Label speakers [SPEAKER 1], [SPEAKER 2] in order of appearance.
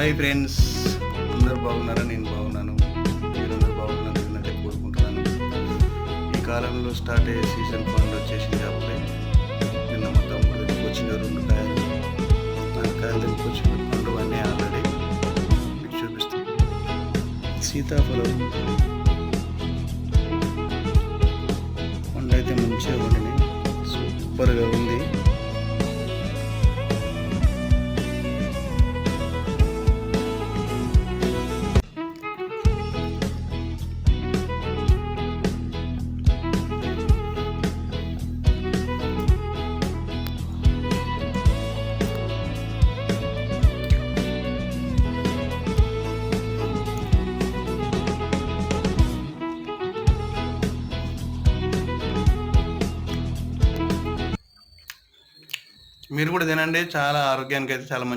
[SPEAKER 1] Hi friends, అందరూ బాగున్నారా? నేను బాగున్నాను. మీరందరూ బాగున్నారు నేనైతే కోరుకుంటున్నాను. ఈ కాలంలో స్టార్ట్ అయ్యే సీజన్ పండు వచ్చేసింది అప్పుడే. నిన్న మా తమ్ముడు దగ్గరికి వచ్చిన 2 కాయలు, 4 కాయలు దగ్గరికి వచ్చిన పండు అన్నీ ఆల్రెడీ మీకు చూపిస్తాను. సీతాఫలం పండు అయితే మంచిగా పండినాయి, సూపర్గా ఉంది. మీరు కూడా తినండి, చాలా ఆరోగ్యానికి అయితే చాలా మంచి.